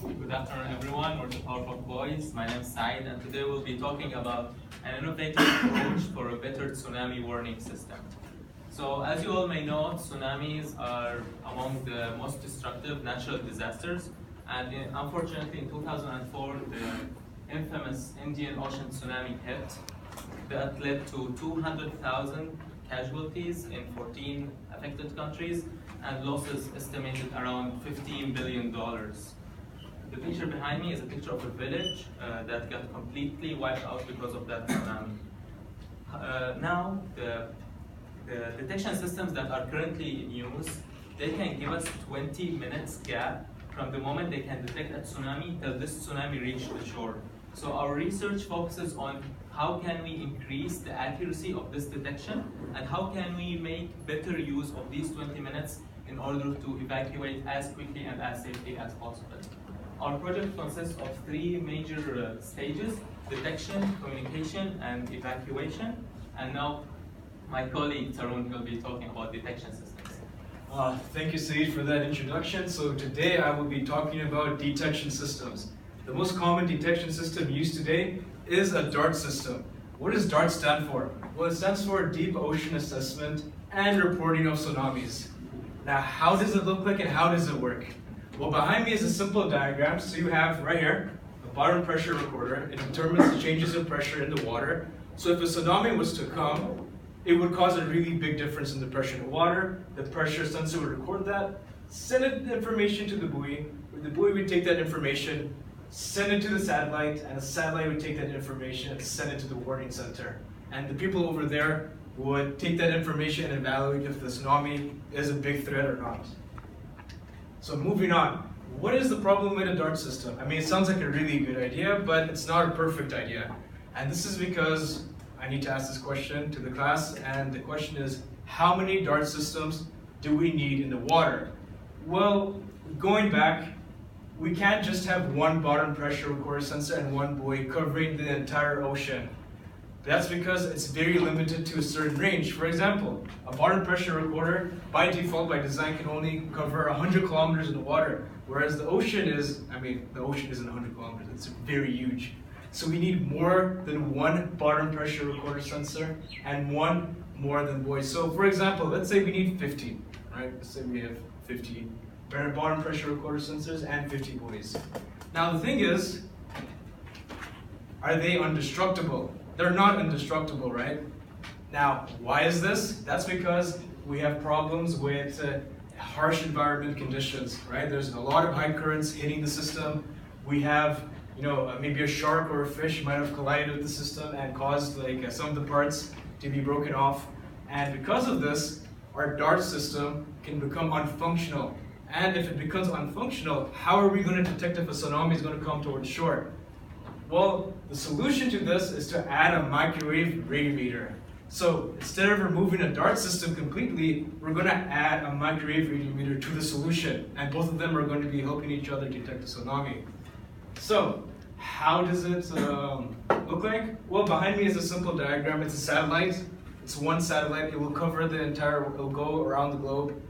Good afternoon, everyone. We're the Powerful Boys. My name is Said, and today we'll be talking about an innovative approach for a better tsunami warning system. So, as you all may know, tsunamis are among the most destructive natural disasters, and unfortunately, in 2004, the infamous Indian Ocean tsunami hit that led to 200,000 casualties in 14 affected countries and losses estimated around $15 billion. The picture behind me is a picture of a village that got completely wiped out because of that tsunami. Now, the detection systems that are currently in use, they can give us 20 minutes gap from the moment they can detect a tsunami till this tsunami reaches the shore. So our research focuses on how can we increase the accuracy of this detection and how can we make better use of these 20 minutes in order to evacuate as quickly and as safely as possible. Our project consists of three major stages: detection, communication, and evacuation. And now my colleague Tarun will be talking about detection systems. Thank you, Saeed, for that introduction. So today I will be talking about detection systems. The most common detection system used today is a DART system. What does DART stand for? Well, it stands for Deep Ocean Assessment and Reporting of Tsunamis. Now, how does it look like and how does it work? Well, behind me is a simple diagram. So you have right here a bottom pressure recorder. It determines the changes in pressure in the water. So if a tsunami was to come, it would cause a really big difference in the pressure in the water. The pressure sensor would record that, send the information to the buoy. The buoy would take that information, send it to the satellite, and the satellite would take that information and send it to the warning center. And the people over there would take that information and evaluate if the tsunami is a big threat or not. So moving on, what is the problem with a DART system? I mean, it sounds like a really good idea, but it's not a perfect idea. And this is because I need to ask this question to the class, and the question is, how many DART systems do we need in the water? Well, going back, we can't just have one bottom pressure recorder sensor and one buoy covering the entire ocean. That's because it's very limited to a certain range. For example, a bottom pressure recorder, by default, by design, can only cover 100 kilometers in the water, whereas the ocean isn't 100 kilometers, it's very huge. So we need more than one bottom pressure recorder sensor and one more than buoy. So for example, let's say we need 50, right? Let's say we have 50 bottom pressure recorder sensors and 50 buoys. Now the thing is, are they indestructible? They're not indestructible, right? Now, why is this? That's because we have problems with harsh environment conditions, right? There's a lot of high currents hitting the system. We have, maybe a shark or a fish might have collided with the system and caused some of the parts to be broken off. And because of this, our DART system can become unfunctional. And if it becomes unfunctional, how are we going to detect if a tsunami is going to come towards shore? Well, the solution to this is to add a microwave radiometer. So instead of removing a DART system completely, we're going to add a microwave radiometer to the solution. And both of them are going to be helping each other detect a tsunami. So how does it look like? Well, behind me is a simple diagram. It's a satellite. It's one satellite. It will cover it will go around the globe.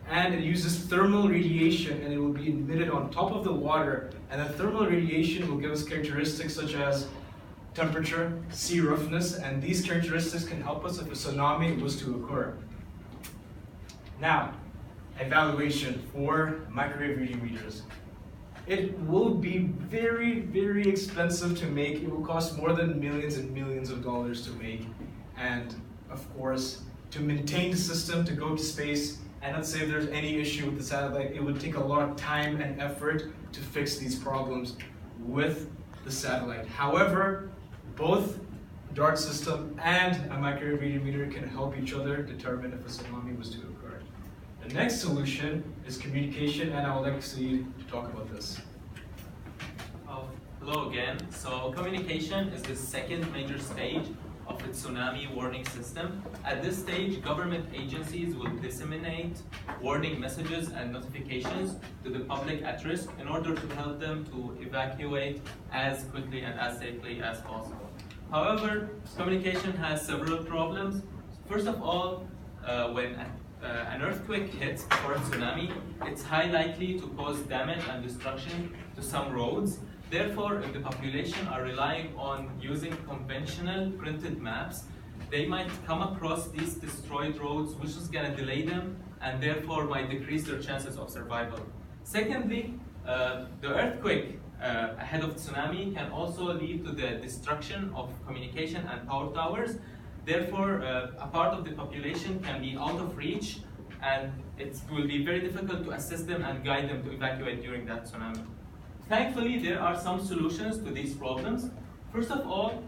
And it uses thermal radiation, and it will be emitted on top of the water. And the thermal radiation will give us characteristics such as temperature, sea roughness, and these characteristics can help us if a tsunami was to occur. Now, evaluation for microwave radiometers. It will be very, very expensive to make. It will cost more than millions and millions of dollars to make. And of course, to maintain the system, to go to space, and let's say if there's any issue with the satellite, it would take a lot of time and effort to fix these problems with the satellite. However, both DART system and a microwave radiometer can help each other determine if a tsunami was to occur. The next solution is communication, and I would like Saeed to talk about this. Hello again. So communication is the second major stage of the tsunami warning system. At this stage, government agencies will disseminate warning messages and notifications to the public at risk in order to help them to evacuate as quickly and as safely as possible. However, communication has several problems. First of all, when an earthquake hits before a tsunami, it's high likely to cause damage and destruction to some roads. Therefore, if the population are relying on using conventional printed maps, they might come across these destroyed roads, which is going to delay them and therefore might decrease their chances of survival. Secondly, the earthquake ahead of tsunami can also lead to the destruction of communication and power towers. Therefore, a part of the population can be out of reach, and it will be very difficult to assist them and guide them to evacuate during that tsunami. Thankfully, there are some solutions to these problems. First of all,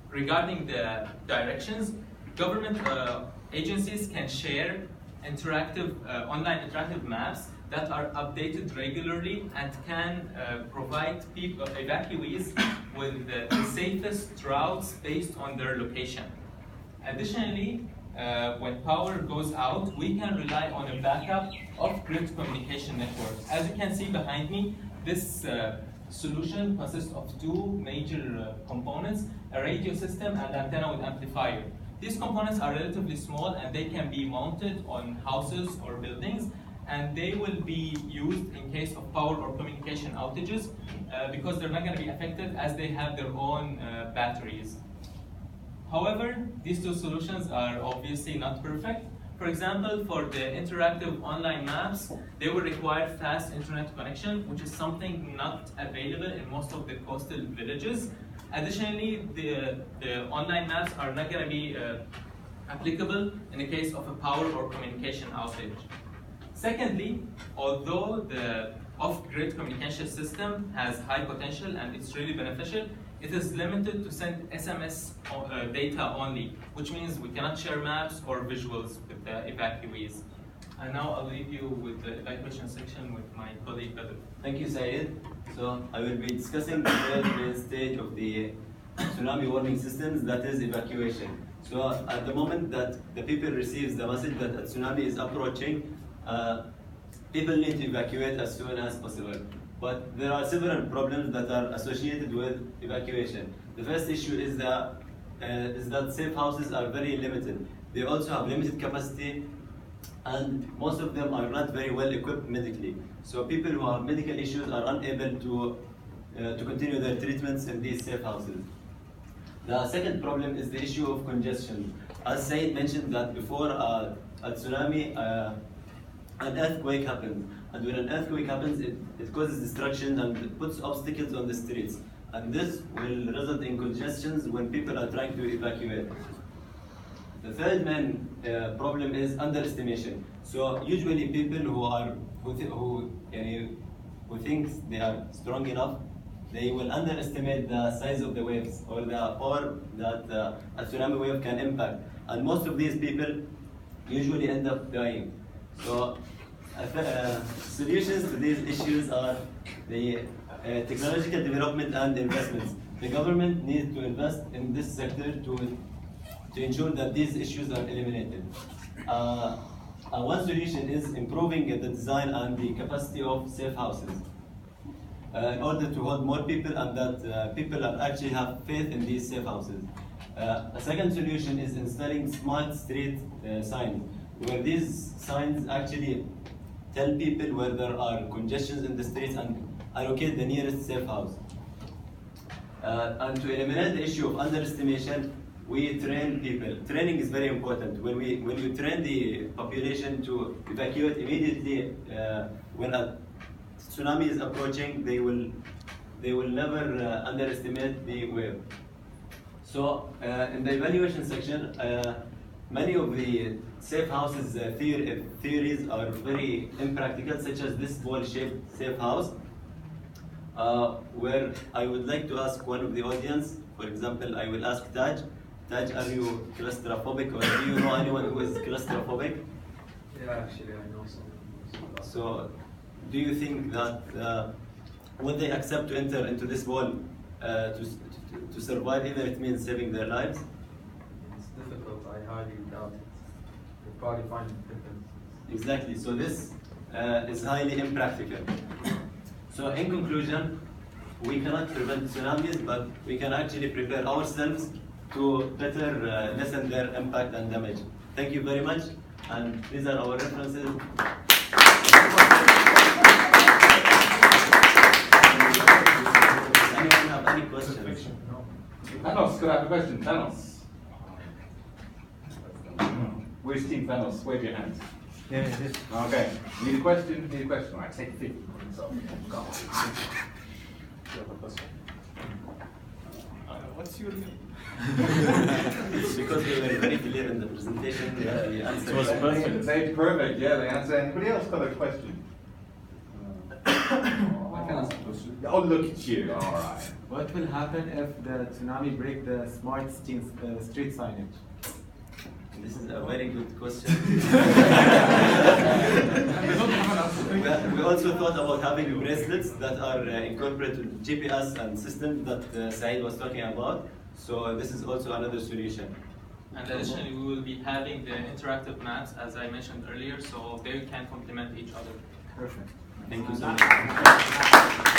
regarding the directions, government agencies can share online interactive maps that are updated regularly and can provide evacuees with the safest routes based on their location. Additionally, when power goes out, we can rely on a backup of grid communication networks. As you can see behind me, this solution consists of two major components, a radio system and antenna with amplifier. These components are relatively small and they can be mounted on houses or buildings, and they will be used in case of power or communication outages because they're not going to be affected as they have their own batteries. However, these two solutions are obviously not perfect. For example, for the interactive online maps, they will require fast internet connection, which is something not available in most of the coastal villages. Additionally, the online maps are not going to be applicable in the case of a power or communication outage. Secondly, although the off-grid communication system has high potential and it's really beneficial, it is limited to send SMS data only, which means we cannot share maps or visuals with the evacuees. And now I'll leave you with the evacuation section with my colleague Badr. Thank you, Syed. So I will be discussing the third main stage of the tsunami warning systems, that is evacuation. So at the moment that the people receives the message that a tsunami is approaching, people need to evacuate as soon as possible. But there are several problems that are associated with evacuation. The first issue is that safe houses are very limited. They also have limited capacity, and most of them are not very well equipped medically. So people who have medical issues are unable to continue their treatments in these safe houses. The second problem is the issue of congestion. As Said mentioned that before a tsunami, an earthquake happens. And when an earthquake happens, it causes destruction and it puts obstacles on the streets. And this will result in congestions when people are trying to evacuate. The third main problem is underestimation. So usually people who think they are strong enough, they will underestimate the size of the waves or the power that a tsunami wave can impact. And most of these people usually end up dying. So solutions to these issues are the technological development and investments. The government needs to invest in this sector to ensure that these issues are eliminated. One solution is improving the design and the capacity of safe houses in order to hold more people and that people actually have faith in these safe houses. A second solution is installing smart street signs, where these signs actually tell people where there are congestions in the streets and allocate the nearest safe house. And to eliminate the issue of underestimation, we train people. Training is very important. When you train the population to evacuate immediately when a tsunami is approaching, they will never underestimate the wave. So in the evaluation section, many of the safe houses theories are very impractical, such as this ball-shaped safe house, where I would like to ask one of the audience. For example, I will ask Taj. Taj, are you claustrophobic, or do you know anyone who is claustrophobic? Yeah, actually, I know someone. So, do you think that would they accept to enter into this wall to survive, even if it means saving their lives? It's difficult. I highly doubt it. You'll probably find it difficult. Exactly. So this is highly impractical. So in conclusion, we cannot prevent tsunamis, but we can actually prepare ourselves to better lessen their impact and damage. Thank you very much. And these are our references. Anyone have any questions? Thanos, could I have a question? Thanos. Where's Team Thanos? Wave your hands. Okay. Need a question? Need a question. All right, take 50. So, go. What's your name? Because we were very clear in the presentation, the answer. It was perfect. Say perfect. Yeah, the answer. Anybody else got a question? I can ask a question. Oh, look at you. All right. What will happen if the tsunami break the smart street signage? This is a very good question. We also thought about having bracelets that are incorporated with GPS and systems that Saeed was talking about. So this is also another solution. And additionally, we will be having the interactive maps, as I mentioned earlier, so they can complement each other. Perfect. Thank you so much.